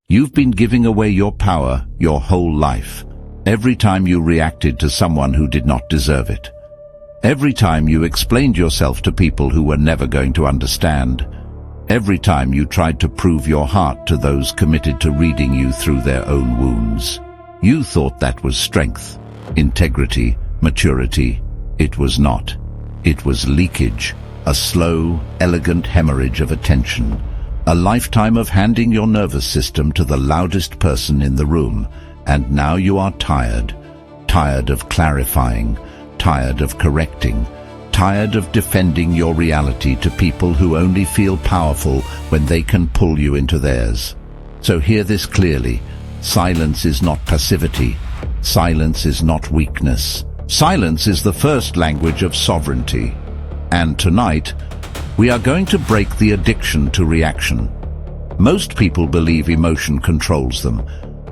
You've been giving away your power your whole life. Every time you reacted to someone who did not deserve it. Every time you explained yourself to people who were never going to understand. Every time you tried to prove your heart to those committed to reading you through their own wounds. You thought that was strength, integrity, maturity. It was not. It was leakage, a slow, elegant hemorrhage of attention. A lifetime of handing your nervous system to the loudest person in the room. And now you are tired. Tired of clarifying. Tired of correcting. Tired of defending your reality to people who only feel powerful when they can pull you into theirs. So hear this clearly. Silence is not passivity. Silence is not weakness. Silence is the first language of sovereignty. And tonight, we are going to break the addiction to reaction. Most people believe emotion controls them,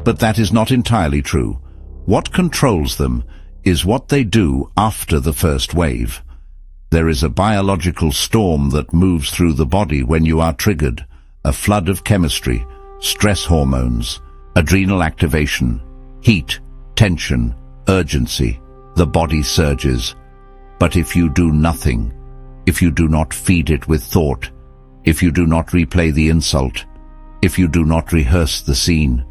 but that is not entirely true. What controls them is what they do after the first wave. There is a biological storm that moves through the body when you are triggered, a flood of chemistry, stress hormones, adrenal activation, heat, tension, urgency. The body surges. But if you do nothing, if you do not feed it with thought, if you do not replay the insult, if you do not rehearse the scene,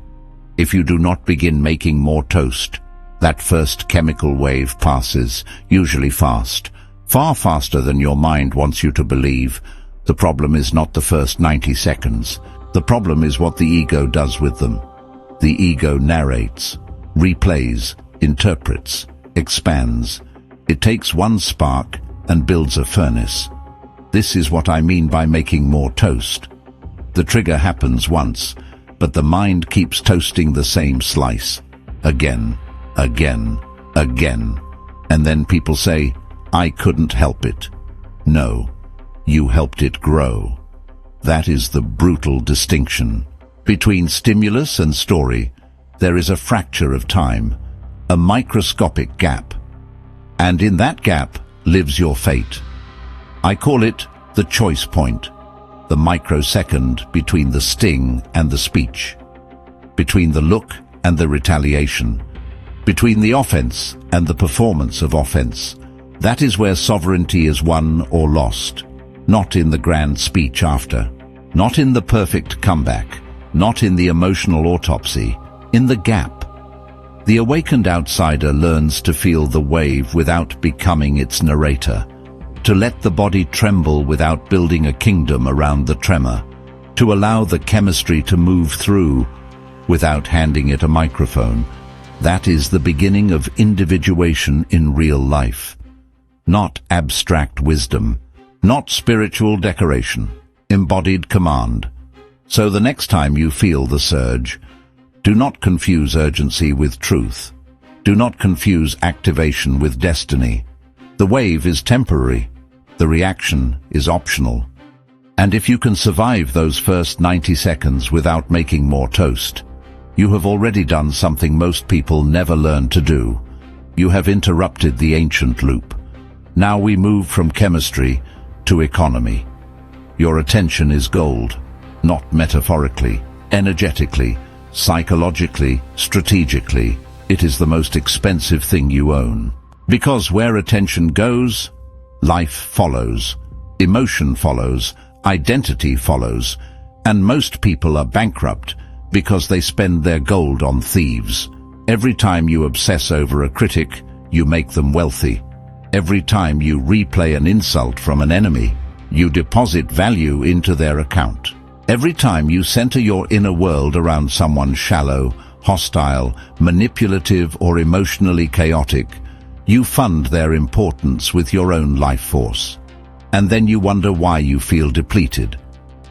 if you do not begin making more toast, that first chemical wave passes, usually fast, far faster than your mind wants you to believe. The problem is not the first 90 seconds. The problem is what the ego does with them. The ego narrates, replays, interprets, expands. It takes one spark and builds a furnace. This is what I mean by making more toast. The trigger happens once, but the mind keeps toasting the same slice. Again, again, again. And then people say, I couldn't help it. No, you helped it grow. That is the brutal distinction. Between stimulus and story, there is a fracture of time, a microscopic gap. And in that gap lives your fate. I call it the choice point, the microsecond between the sting and the speech, between the look and the retaliation, between the offense and the performance of offense. That is where sovereignty is won or lost, not in the grand speech after, not in the perfect comeback, not in the emotional autopsy, in the gap. The awakened outsider learns to feel the wave without becoming its narrator, to let the body tremble without building a kingdom around the tremor, to allow the chemistry to move through without handing it a microphone. That is the beginning of individuation in real life. Not abstract wisdom, not spiritual decoration, embodied command. So the next time you feel the surge, do not confuse urgency with truth. Do not confuse activation with destiny. The wave is temporary. The reaction is optional. And if you can survive those first 90 seconds without making more toast, you have already done something most people never learn to do. You have interrupted the ancient loop. Now we move from chemistry to economy. Your attention is gold, not metaphorically, energetically, psychologically, strategically. It is the most expensive thing you own. Because where attention goes, life follows, emotion follows, identity follows, and most people are bankrupt because they spend their gold on thieves. Every time you obsess over a critic, you make them wealthy. Every time you replay an insult from an enemy, you deposit value into their account. Every time you center your inner world around someone shallow, hostile, manipulative, or emotionally chaotic, you fund their importance with your own life force. And then you wonder why you feel depleted.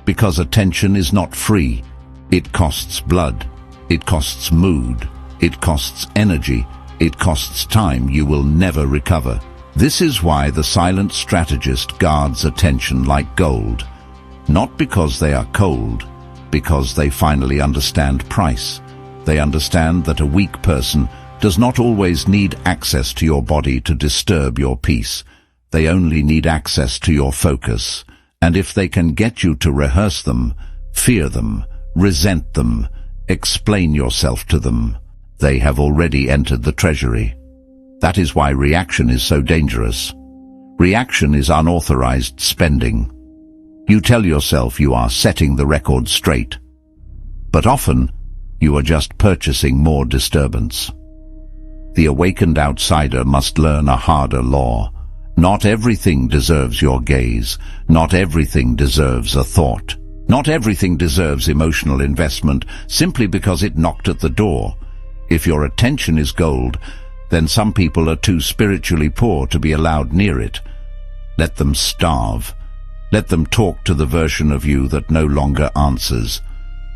Because attention is not free. It costs blood. It costs mood. It costs energy. It costs time you will never recover. This is why the silent strategist guards attention like gold. Not because they are cold, because they finally understand price. They understand that a weak person does not always need access to your body to disturb your peace. They only need access to your focus. And if they can get you to rehearse them, fear them, resent them, Explain yourself to them. They have already entered the treasury. That is why reaction is so dangerous. Reaction is unauthorized spending. You tell yourself you are setting the record straight, but often you are just purchasing more disturbance. The awakened outsider must learn a harder law. Not everything deserves your gaze. Not everything deserves a thought. Not everything deserves emotional investment simply because it knocked at the door. If your attention is gold, then some people are too spiritually poor to be allowed near it. Let them starve. Let them talk to the version of you that no longer answers.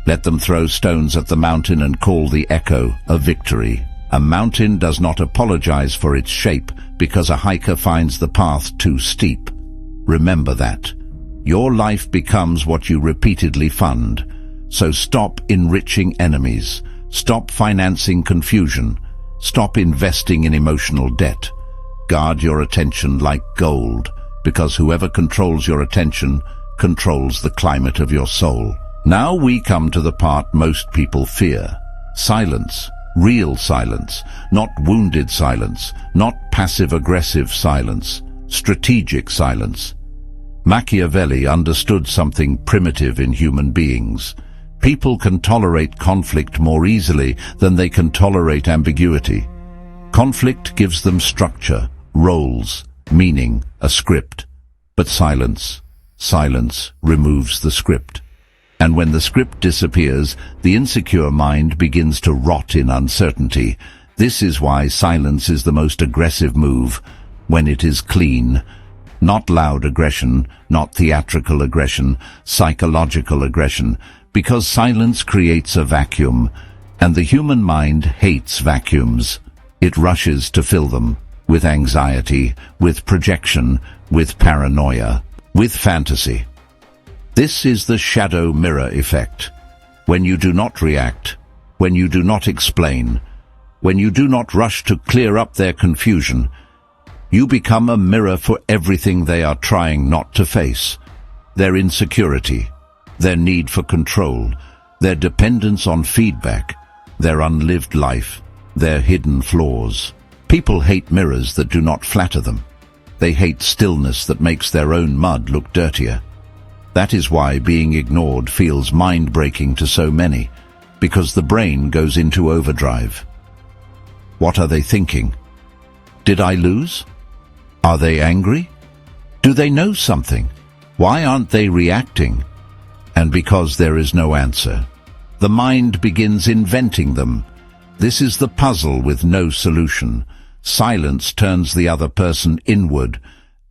Let them throw stones at the mountain and call the echo a victory. A mountain does not apologize for its shape because a hiker finds the path too steep. Remember that. Your life becomes what you repeatedly fund. So stop enriching enemies. Stop financing confusion. Stop investing in emotional debt. Guard your attention like gold, because whoever controls your attention controls the climate of your soul. Now we come to the part most people fear. Silence. Real silence. Not wounded silence. Not passive-aggressive silence. Strategic silence. Machiavelli understood something primitive in human beings. People can tolerate conflict more easily than they can tolerate ambiguity. Conflict gives them structure, roles, meaning, a script. But silence removes the script. And when the script disappears, the insecure mind begins to rot in uncertainty. This is why silence is the most aggressive move, when it is clean. Not loud aggression, not theatrical aggression, psychological aggression, because silence creates a vacuum, and the human mind hates vacuums. It rushes to fill them with anxiety, with projection, with paranoia, with fantasy. This is the shadow mirror effect. When you do not react, when you do not explain, when you do not rush to clear up their confusion, you become a mirror for everything they are trying not to face. Their insecurity, their need for control, their dependence on feedback, their unlived life, their hidden flaws. People hate mirrors that do not flatter them. They hate stillness that makes their own mud look dirtier. That is why being ignored feels mind-breaking to so many, because the brain goes into overdrive. What are they thinking? Did I lose? Are they angry? Do they know something? Why aren't they reacting? And because there is no answer, the mind begins inventing them. This is the puzzle with no solution. Silence turns the other person inward,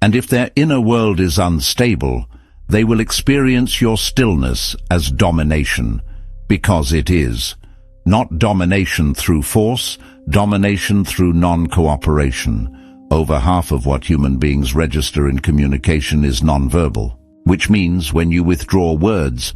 and if their inner world is unstable, they will experience your stillness as domination, because it is. Not domination through force, domination through non-cooperation. Over half of what human beings register in communication is nonverbal, which means when you withdraw words,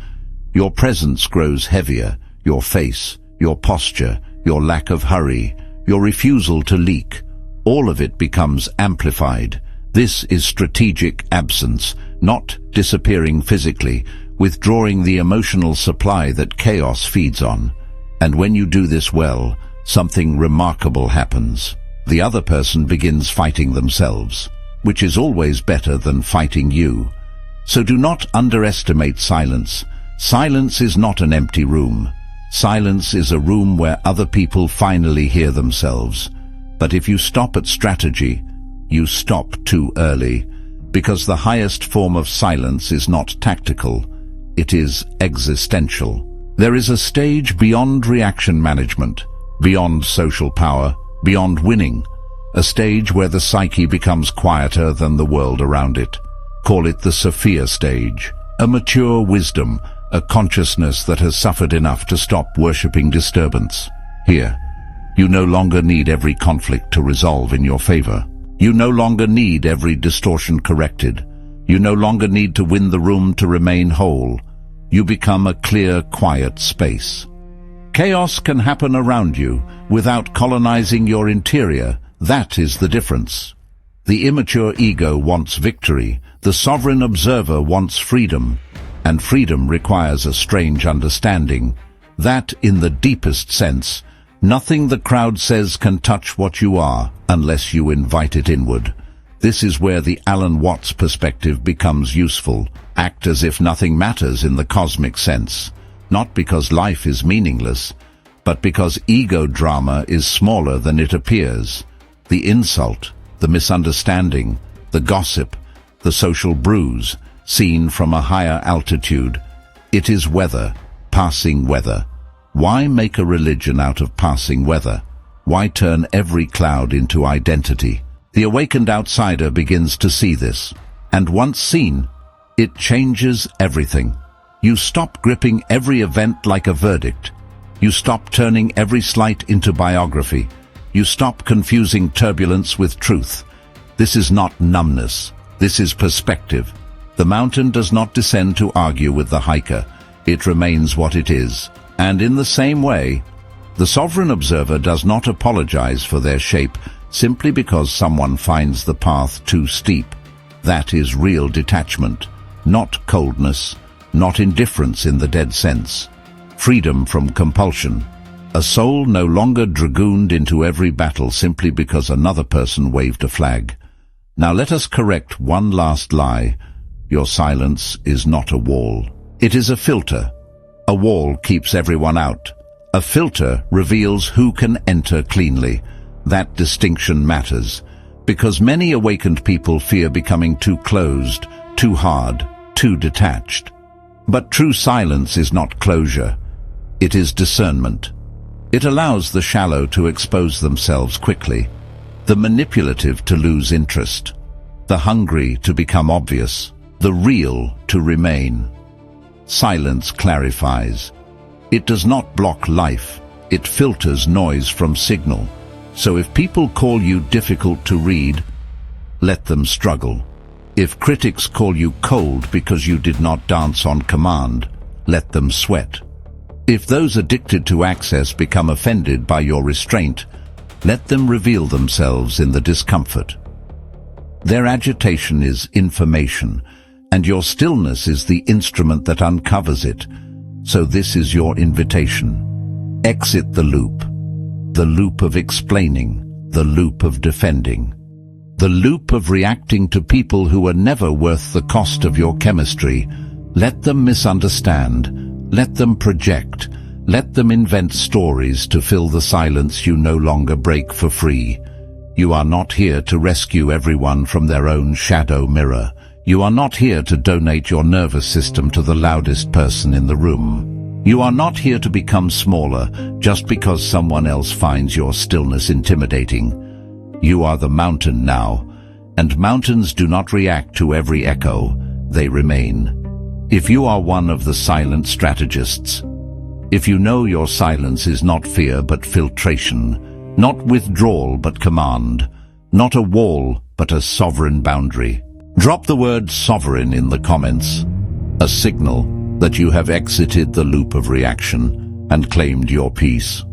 your presence grows heavier, your face, your posture, your lack of hurry, your refusal to leak. All of it becomes amplified. This is strategic absence, not disappearing physically, withdrawing the emotional supply that chaos feeds on. And when you do this well, something remarkable happens. The other person begins fighting themselves, which is always better than fighting you. So do not underestimate silence. Silence is not an empty room. Silence is a room where other people finally hear themselves. But if you stop at strategy, you stop too early, because the highest form of silence is not tactical, it is existential. There is a stage beyond reaction management, beyond social power, beyond winning, a stage where the psyche becomes quieter than the world around it. Call it the Sophia stage, a mature wisdom, a consciousness that has suffered enough to stop worshipping disturbance. Here, you no longer need every conflict to resolve in your favor. You no longer need every distortion corrected. You no longer need to win the room to remain whole. You become a clear, quiet space. Chaos can happen around you without colonizing your interior. That is the difference. The immature ego wants victory. The sovereign observer wants freedom. And freedom requires a strange understanding. That, in the deepest sense, nothing the crowd says can touch what you are unless you invite it inward. This is where the Alan Watts perspective becomes useful. Act as if nothing matters in the cosmic sense, not because life is meaningless, but because ego drama is smaller than it appears. The insult, the misunderstanding, the gossip, the social bruise, seen from a higher altitude. It is weather, passing weather. Why make a religion out of passing weather? Why turn every cloud into identity? The awakened outsider begins to see this, and once seen, it changes everything. You stop gripping every event like a verdict. You stop turning every slight into biography. You stop confusing turbulence with truth. This is not numbness. This is perspective. The mountain does not descend to argue with the hiker. It remains what it is. And in the same way, the sovereign observer does not apologize for their shape simply because someone finds the path too steep. That is real detachment, not coldness, not indifference in the dead sense. Freedom from compulsion. A soul no longer dragooned into every battle simply because another person waved a flag. Now let us correct one last lie. Your silence is not a wall. It is a filter. A wall keeps everyone out. A filter reveals who can enter cleanly. That distinction matters, because many awakened people fear becoming too closed, too hard, too detached. But true silence is not closure. It is discernment. It allows the shallow to expose themselves quickly, the manipulative to lose interest, the hungry to become obvious, the real to remain. Silence clarifies. It does not block life. It filters noise from signal. So if people call you difficult to read, let them struggle. If critics call you cold because you did not dance on command, let them sweat. If those addicted to access become offended by your restraint, let them reveal themselves in the discomfort. Their agitation is information, and your stillness is the instrument that uncovers it. So this is your invitation. Exit the loop of explaining, the loop of defending, the loop of reacting to people who are never worth the cost of your chemistry. Let them misunderstand, let them project, let them invent stories to fill the silence you no longer break for free. You are not here to rescue everyone from their own shadow mirror. You are not here to donate your nervous system to the loudest person in the room. You are not here to become smaller just because someone else finds your stillness intimidating. You are the mountain now, and mountains do not react to every echo, they remain. If you are one of the silent strategists, if you know your silence is not fear but filtration, not withdrawal but command, not a wall but a sovereign boundary, drop the word sovereign in the comments, a signal that you have exited the loop of reaction and claimed your peace.